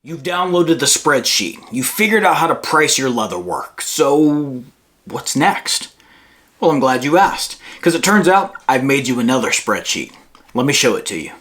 You've downloaded the spreadsheet. You figured out how to price your leather work. So what's next? Well, I'm glad you asked, because it turns out I've made you another spreadsheet. Let me show it to you.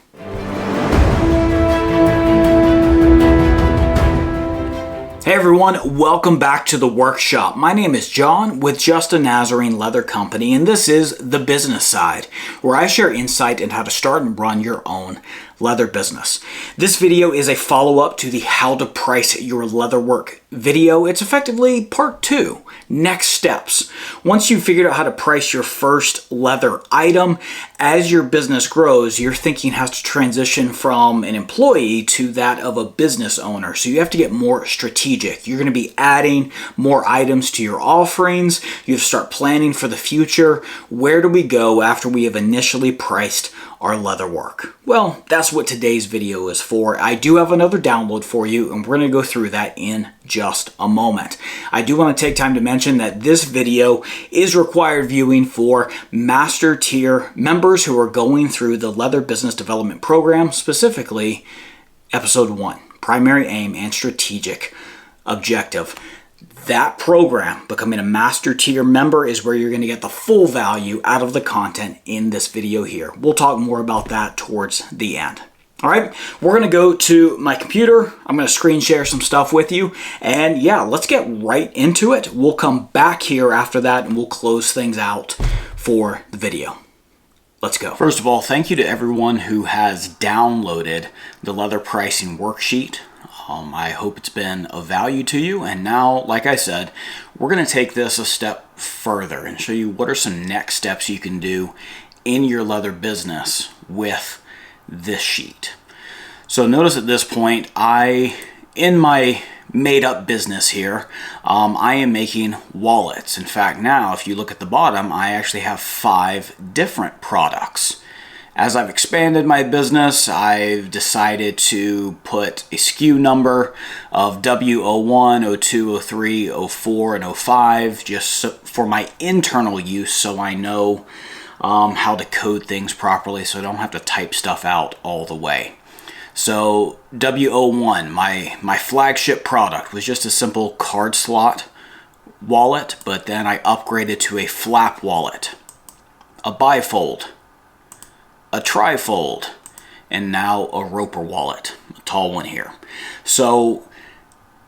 Hey everyone, welcome back to the workshop. My name is John with Just a Nazarene Leather Company, and this is the business side, where I share insight into how to start and run your own leather business. This video is a follow-up to the how to price your leather work video. It's effectively part 2, next steps. Once you've figured out how to price your first leather item, as your business grows, your thinking has to transition from an employee to that of a business owner. So you have to get more strategic. You're going to be adding more items to your offerings. You have to start planning for the future. Where do we go after we have initially priced our leather work? Well, that's what today's video is for. I do have another download for you, and we're going to go through that in just a moment. I do want to take time to mention that this video is required viewing for master tier members who are going through the Leather Business Development Program, specifically episode 1, primary aim and strategic objective. That program, becoming a master tier member, is where you're going to get the full value out of the content in this video here. We'll talk more about that towards the end. All right, we're going to go to my computer. I'm going to screen share some stuff with you. And yeah, let's get right into it. We'll come back here after that and we'll close things out for the video. Let's go. First of all, thank you to everyone who has downloaded the leather pricing worksheet. I hope it's been of value to you. And now, like I said, we're going to take this a step further and show you what are some next steps you can do in your leather business with this sheet. So notice at this point, in my made up business here, I am making wallets. In fact, now if you look at the bottom, I actually have 5 different products. As I've expanded my business, I've decided to put a SKU number of W01, 02, 03, 04, and 05 just for my internal use, so I know how to code things properly so I don't have to type stuff out all the way. So W01, my flagship product, was just a simple card slot wallet, but then I upgraded to a flap wallet, a bifold, a trifold, and now a roper wallet, a tall one here. So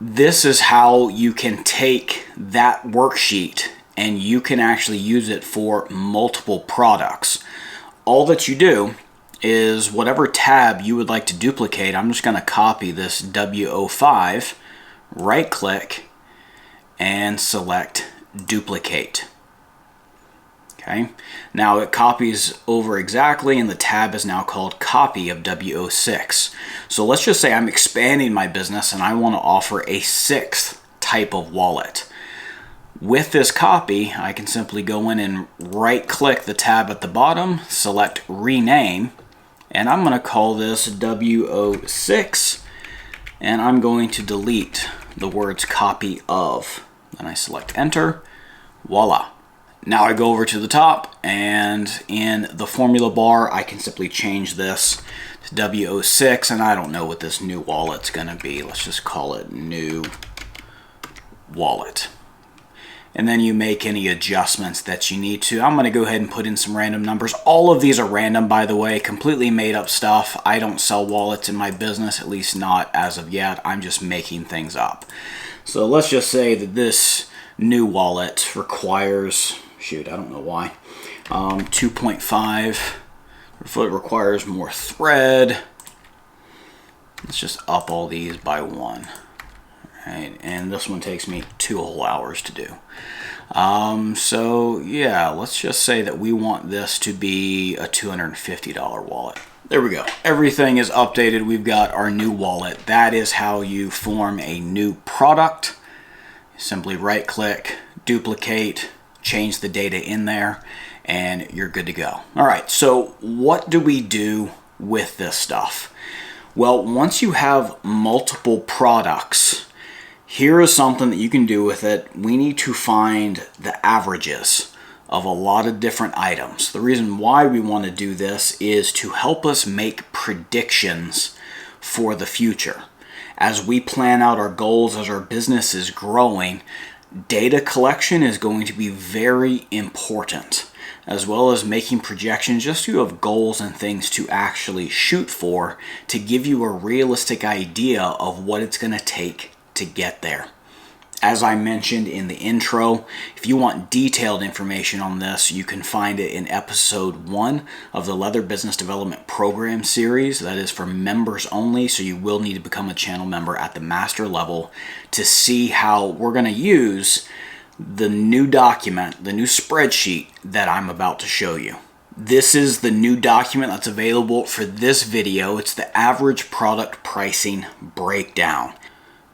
this is how you can take that worksheet and you can actually use it for multiple products. All that you do is whatever tab you would like to duplicate, I'm just going to copy this W05, right click, and select duplicate. Okay, now it copies over exactly, and the tab is now called copy of W06. So let's just say I'm expanding my business and I want to offer a 6th type of wallet. With this copy, I can simply go in and right click the tab at the bottom, select rename, and I'm going to call this W06, and I'm going to delete the words copy of. Then I select enter, voila. Now I go over to the top, and in the formula bar, I can simply change this to W06, and I don't know what this new wallet's going to be. Let's just call it new wallet. And then you make any adjustments that you need to. I'm going to go ahead and put in some random numbers. All of these are random, by the way, completely made up stuff. I don't sell wallets in my business, at least not as of yet. I'm just making things up. So let's just say that this new wallet requires, shoot, I don't know why, 2.5. It requires more thread. Let's just up all these by 1. Right, and this one takes me 2 whole hours to do. So yeah, let's just say that we want this to be a $250 wallet. There we go. Everything is updated. We've got our new wallet. That is how you form a new product. Simply right click, duplicate, change the data in there, and you're good to go. All right, so what do we do with this stuff? Well, once you have multiple products, here is something that you can do with it. We need to find the averages of a lot of different items. The reason why we want to do this is to help us make predictions for the future. as we plan out our goals, as our business is growing, data collection is going to be very important, as well as making projections just so you have goals and things to actually shoot for to give you a realistic idea of what it's going to take to get there. As I mentioned in the intro, if you want detailed information on this, you can find it in episode 1 of the Leather Business Development Program series. That is for members only, so you will need to become a channel member at the master level to see how we're going to use the new document, the new spreadsheet that I'm about to show you. This is the new document that's available for this video. It's the average product pricing breakdown.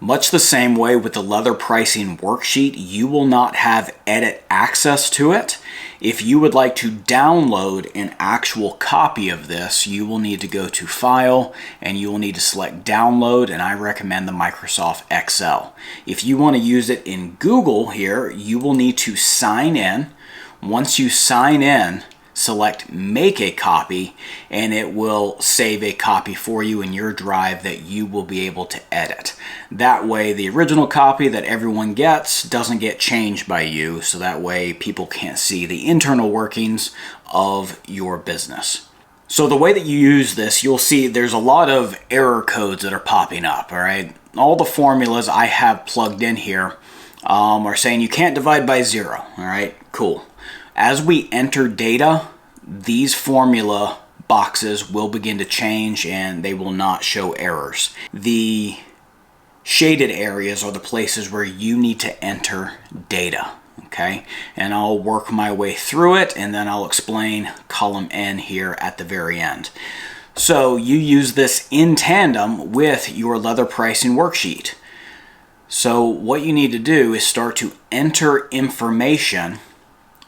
Much the same way with the leather pricing worksheet, you will not have edit access to it. If you would like to download an actual copy of this, you will need to go to File and you will need to select Download, and I recommend the Microsoft Excel. If you want to use it in Google here, you will need to sign in. Once you sign in, select Make a Copy, and it will save a copy for you in your drive that you will be able to edit. That way the original copy that everyone gets doesn't get changed by you, so that way people can't see the internal workings of your business. So the way that you use this, you'll see there's a lot of error codes that are popping up, all right? All the formulas I have plugged in here are saying you can't divide by 0, all right? Cool. As we enter data, these formula boxes will begin to change and they will not show errors. The shaded areas are the places where you need to enter data, okay? And I'll work my way through it and then I'll explain column N here at the very end. So you use this in tandem with your leather pricing worksheet. So what you need to do is start to enter information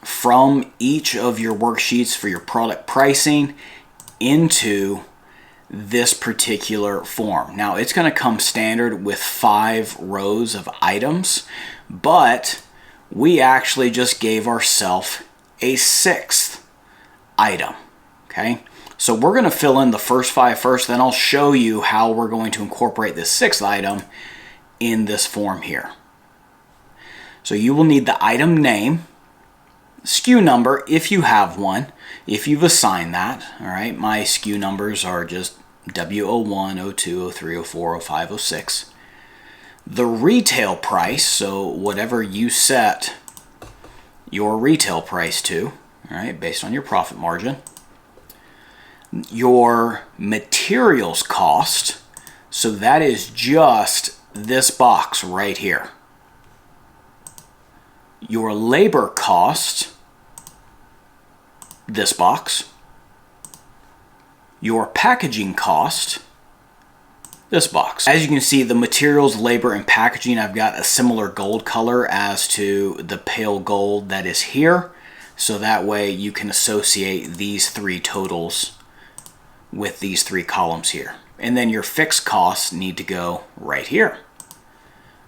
from each of your worksheets for your product pricing into this particular form. Now it's going to come standard with 5 rows of items, but we actually just gave ourselves a 6th item. Okay, so we're going to fill in the first 5 first, then I'll show you how we're going to incorporate this 6th item in this form here. So you will need the item name, SKU number if you have one, if you've assigned that. All right, my SKU numbers are just W01, 02, 03, 04, 05, 06. The retail price, so whatever you set your retail price to, all right, based on your profit margin. Your materials cost, so that is just this box right here. Your labor cost, this box. Your packaging cost, this box. As you can see, the materials, labor, and packaging, I've got a similar gold color as to the pale gold that is here. So that way you can associate these 3 totals with these 3 columns here. And then your fixed costs need to go right here,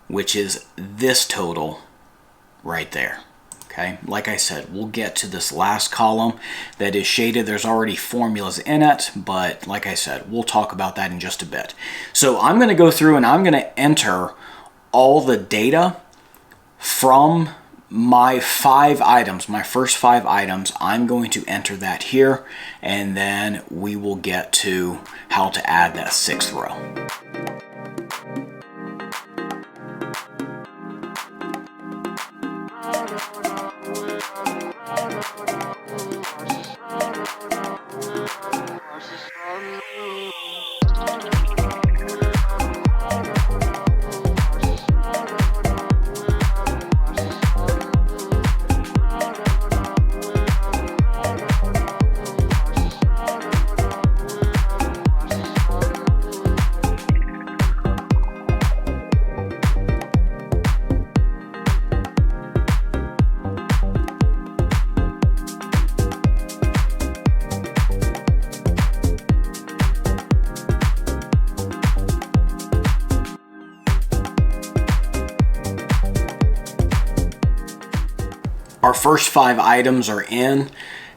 which is this total right there. Okay, like I said, we'll get to this last column that is shaded. There's already formulas in it, but like I said, we'll talk about that in just a bit. So I'm going to go through and I'm going to enter all the data from my 5 items, my first 5 items. I'm going to enter that here, and then we will get to how to add that 6th row. Our first 5 items are in.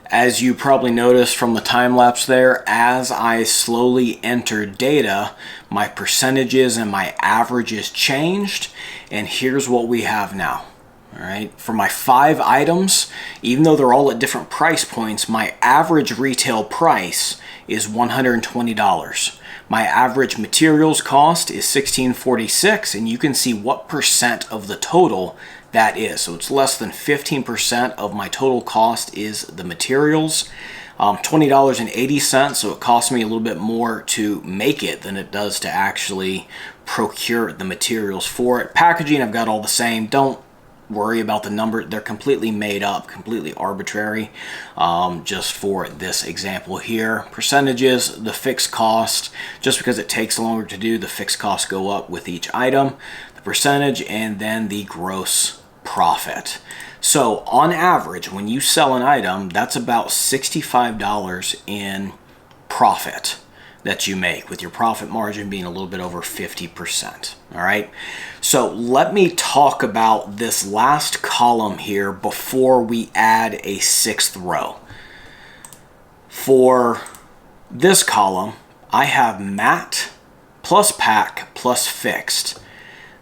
As you probably noticed from the time lapse there, as I slowly enter data, my percentages and my averages changed, and here's what we have now. All right, for my 5 items, even though they're all at different price points, my average retail price is $120. My average materials cost is $16.46, and you can see what percent of the total that is. So it's less than 15% of my total cost is the materials. $20.80, so it costs me a little bit more to make it than it does to actually procure the materials for it. Packaging, I've got all the same. Don't worry about the number. They're completely made up, completely arbitrary, just for this example here. Percentages, the fixed cost, just because it takes longer to do, the fixed costs go up with each item, the percentage, and then the gross profit. So on average, when you sell an item, that's about $65 in profit that you make, with your profit margin being a little bit over 50%. All right. So let me talk about this last column here before we add a 6th row. For this column, I have mat plus pack plus fixed.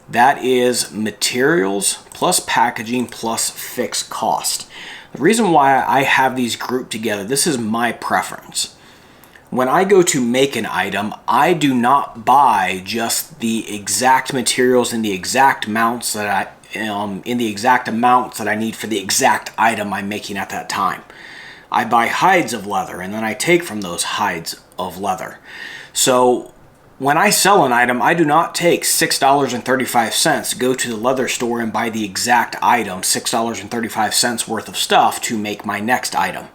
That is materials plus packaging plus fixed cost. The reason why I have these grouped together, this is my preference. When I go to make an item, I do not buy just the exact materials in the exact amounts that I need for the exact item I'm making at that time. I buy hides of leather, and then I take from those hides of leather. So when I sell an item, I do not take $6.35, go to the leather store and buy the exact item, $6.35 worth of stuff to make my next item.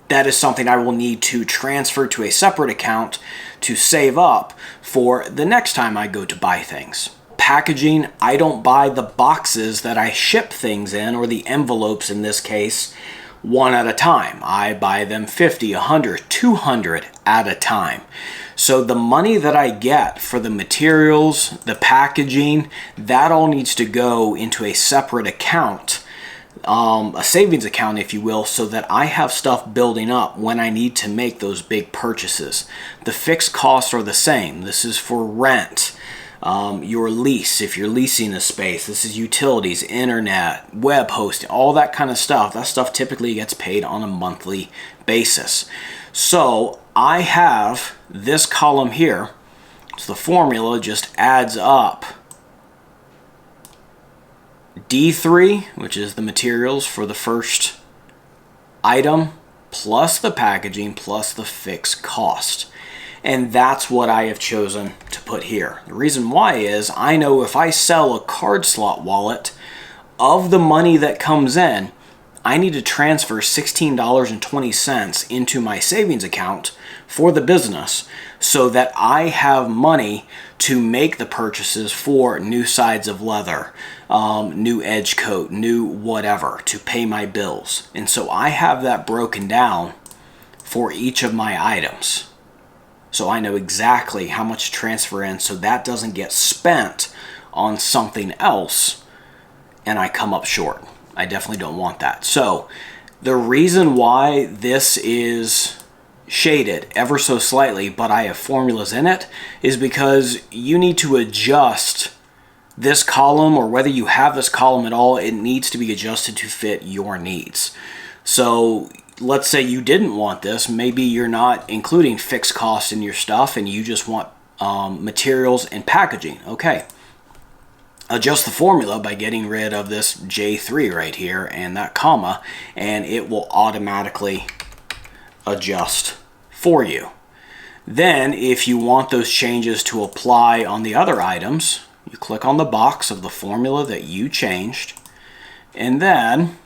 That is something I will need to transfer to a separate account to save up for the next time I go to buy things. Packaging, I don't buy the boxes that I ship things in, or the envelopes in this case, one at a time. I buy them 50, 100, 200 at a time. So the money that I get for the materials, the packaging, that all needs to go into a separate account, a savings account, if you will, so that I have stuff building up when I need to make those big purchases. The fixed costs are the same. This is for rent, your lease, if you're leasing a space. This is utilities, internet, web hosting, all that kind of stuff. That stuff typically gets paid on a monthly basis. So I have this column here. So the formula just adds up D3, which is the materials for the first item, plus the packaging, plus the fixed cost. And that's what I have chosen to put here. The reason why is I know if I sell a card slot wallet, of the money that comes in, I need to transfer $16.20 into my savings account for the business so that I have money to make the purchases for new sides of leather, new edge coat, new whatever, to pay my bills. And so I have that broken down for each of my items. So I know exactly how much to transfer in so that doesn't get spent on something else and I come up short. I definitely don't want that. So the reason why this is shaded ever so slightly, but I have formulas in it, is because you need to adjust this column, or whether you have this column at all, it needs to be adjusted to fit your needs. So let's say you didn't want this. Maybe you're not including fixed costs in your stuff and you just want materials and packaging. Okay. Adjust the formula by getting rid of this J3 right here and that comma, and it will automatically adjust for you. Then if you want those changes to apply on the other items, you click on the box of the formula that you changed, and then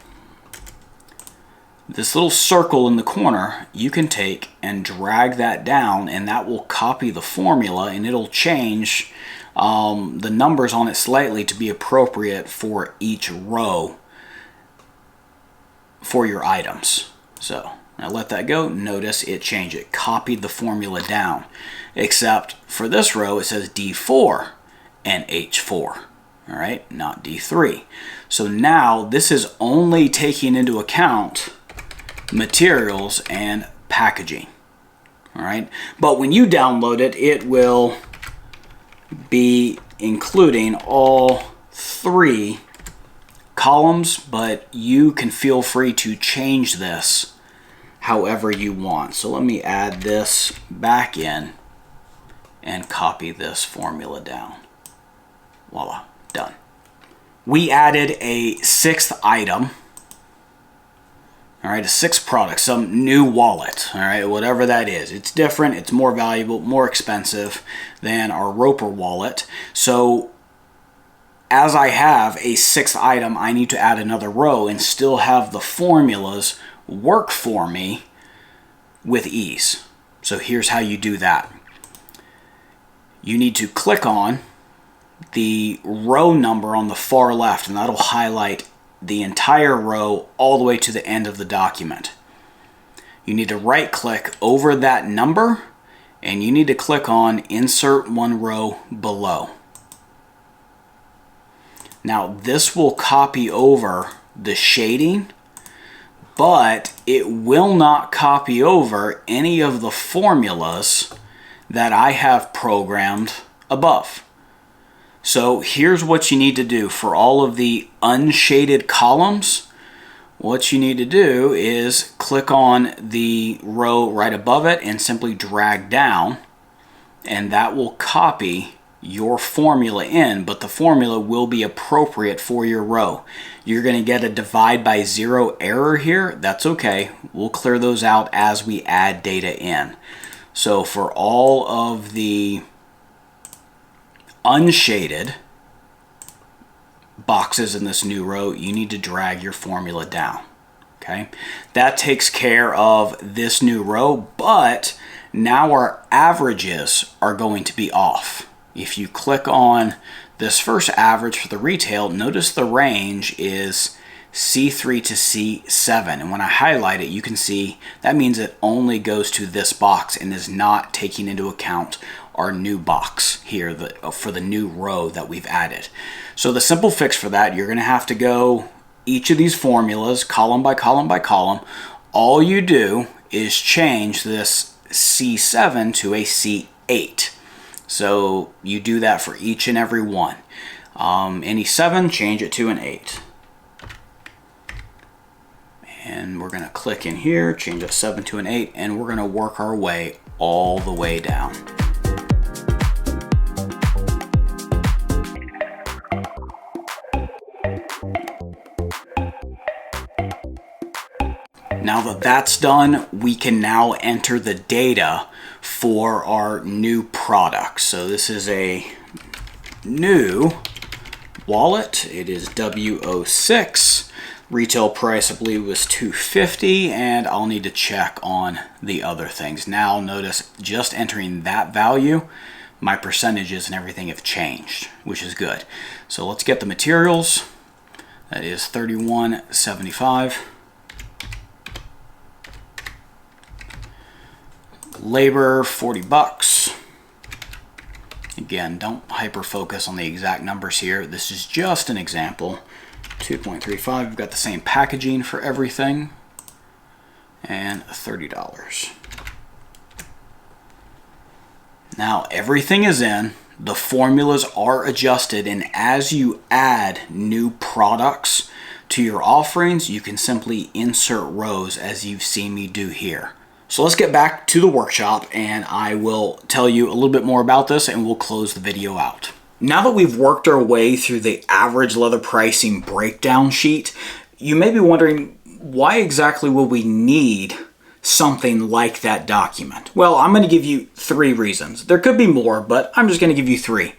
this little circle in the corner, you can take and drag that down, and that will copy the formula, and it'll change the numbers on it slightly to be appropriate for each row for your items. So now let that go. Notice it changed. It copied the formula down, except for this row it says D4 and H4. All right, not D3. So now this is only taking into account materials and packaging. All right, but when you download it, it will be including all 3 columns, but you can feel free to change this however you want. So let me add this back in and copy this formula down. Voila, done. We added a 6th item. All right, a 6th product, some new wallet, all right, whatever that is. It's different, it's more valuable, more expensive than our Roper wallet. So as I have a 6th item, I need to add another row and still have the formulas work for me with ease. So here's how you do that. You need to click on the row number on the far left, and that'll highlight the entire row all the way to the end of the document. You need to right click over that number and you need to click on Insert One Row Below. Now this will copy over the shading, but it will not copy over any of the formulas that I have programmed above. So here's what you need to do for all of the unshaded columns. What you need to do is click on the row right above it and simply drag down, and that will copy your formula in, but the formula will be appropriate for your row. You're going to get a divide by 0 error here. That's okay. We'll clear those out as we add data in. So for all of the unshaded boxes in this new row, you need to drag your formula down. Okay, that takes care of this new row, but now our averages are going to be off. If you click on this first average for the retail, notice the range is C3 to C7, and when I highlight it, you can see that means it only goes to this box and is not taking into account our new box here for the new row that we've added. So the simple fix for that, you're going to have to go each of these formulas column by column by column. All you do is change this C7 to a C8. So you do that for each and every one. Any 7, change it to an 8. And we're going to click in here, change a 7 to an 8, and we're going to work our way all the way down. Now that that's done, we can now enter the data for our new product. So this is a new wallet. It is W06. Retail price, I believe, was $250, and I'll need to check on the other things. Now notice just entering that value, my percentages and everything have changed, which is good. So let's get the materials. That is $31.75. Labor, $40. Again, don't hyper focus on the exact numbers here. This is just an example. 2.35. We've got the same packaging for everything, and $30. Now everything is in. The formulas are adjusted, and as you add new products to your offerings, you can simply insert rows as you've seen me do here. So let's get back to the workshop and I will tell you a little bit more about this and we'll close the video out. Now that we've worked our way through the average leather pricing breakdown sheet, you may be wondering, why exactly will we need something like that document? Well, I'm going to give you 3 reasons. There could be more, but I'm just going to give you 3.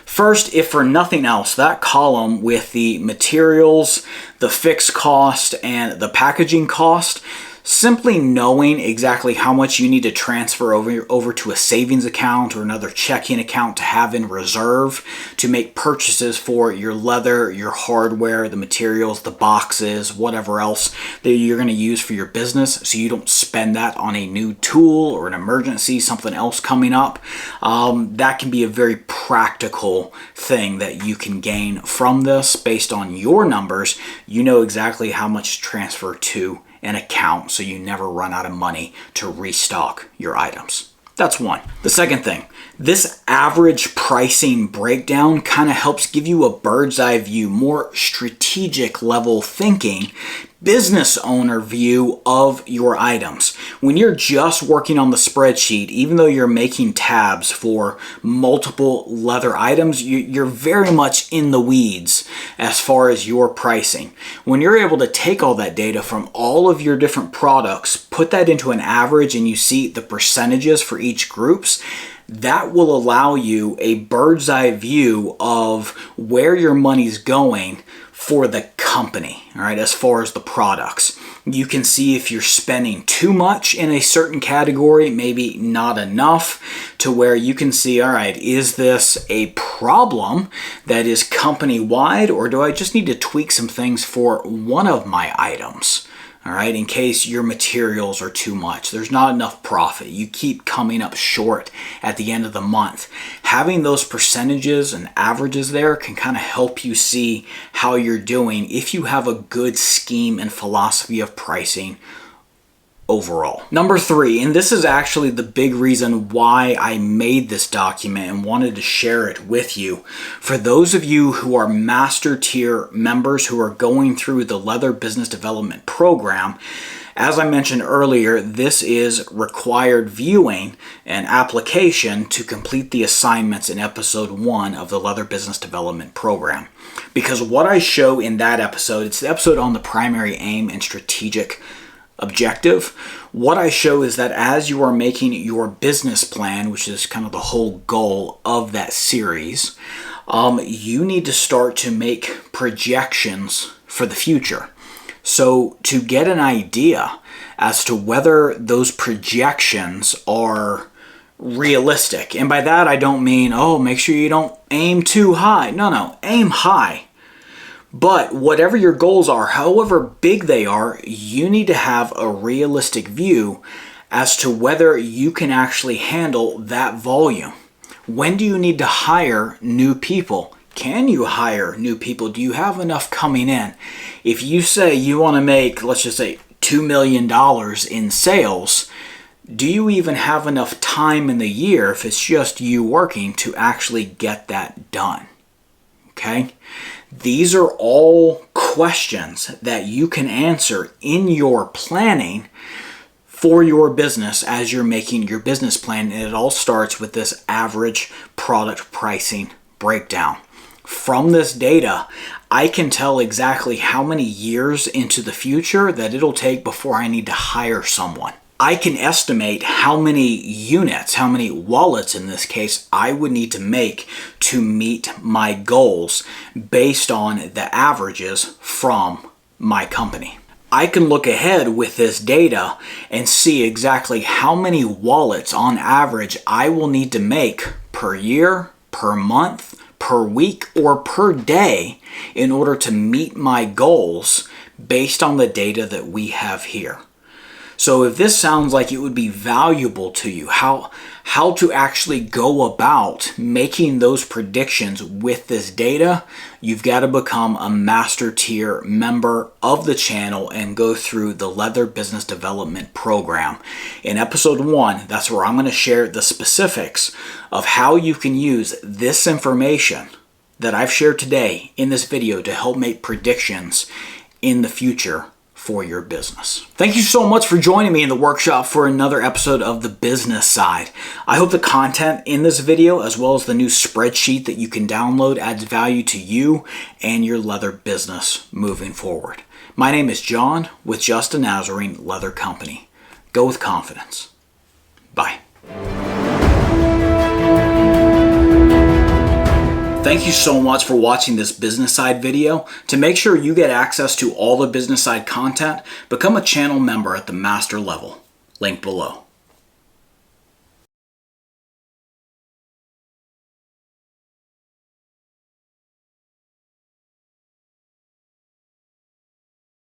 First, if for nothing else, that column with the materials, the fixed cost, and the packaging cost, simply knowing exactly how much you need to transfer over to a savings account or another checking account to have in reserve to make purchases for your leather, your hardware, the materials, the boxes, whatever else that you're going to use for your business, so you don't spend that on a new tool or an emergency, something else coming up. That can be a very practical thing that you can gain from this. Based on your numbers, you know exactly how much to transfer to an account so you never run out of money to restock your items. That's one. The second thing, this average pricing breakdown kind of helps give you a bird's eye view, more strategic level thinking, business owner view of your items. When you're just working on the spreadsheet, even though you're making tabs for multiple leather items, you're very much in the weeds as far as your pricing. When you're able to take all that data from all of your different products, put that into an average, and you see the percentages for each groups, that will allow you a bird's eye view of where your money's going for the company, all right, as far as the products. You can see if you're spending too much in a certain category, maybe not enough, to where you can see, all right, is this a problem that is company-wide, or do I just need to tweak some things for one of my items? All right, in case your materials are too much, there's not enough profit, you keep coming up short at the end of the month. Having those percentages and averages there can kind of help you see how you're doing if you have a good scheme and philosophy of pricing overall. Number 3, and this is actually the big reason why I made this document and wanted to share it with you. For those of you who are master tier members who are going through the Leather Business Development Program, as I mentioned earlier, this is required viewing and application to complete the assignments in episode 1 of the Leather Business Development Program. Because what I show in that episode, it's the episode on the primary aim and strategic objective. What I show is that as you are making your business plan, which is kind of the whole goal of that series, you need to start to make projections for the future. So to get an idea as to whether those projections are realistic, and by that I don't mean, oh, make sure you don't aim too high. No, aim high. But whatever your goals are, however big they are, you need to have a realistic view as to whether you can actually handle that volume. When do you need to hire new people? Can you hire new people? Do you have enough coming in? If you say you want to make, let's just say, $2 million in sales, do you even have enough time in the year, if it's just you working, to actually get that done? Okay? These are all questions that you can answer in your planning for your business as you're making your business plan. And it all starts with this average product pricing breakdown. From this data, I can tell exactly how many years into the future that it'll take before I need to hire someone. I can estimate how many units, how many wallets in this case, I would need to make to meet my goals based on the averages from my company. I can look ahead with this data and see exactly how many wallets on average I will need to make per year, per month, per week, or per day in order to meet my goals based on the data that we have here. So if this sounds like it would be valuable to you, how to actually go about making those predictions with this data, you've got to become a master tier member of the channel and go through the Leather Business Development Program. In episode 1, that's where I'm going to share the specifics of how you can use this information that I've shared today in this video to help make predictions in the future for your business. Thank you so much for joining me in the workshop for another episode of The Business Side. I hope the content in this video, as well as the new spreadsheet that you can download, adds value to you and your leather business moving forward. My name is John with Just a Nazarene Leather Company. Go with confidence. Bye. Thank you so much for watching this business side video. To make sure you get access to all the business side content, become a channel member at the master level. Link below.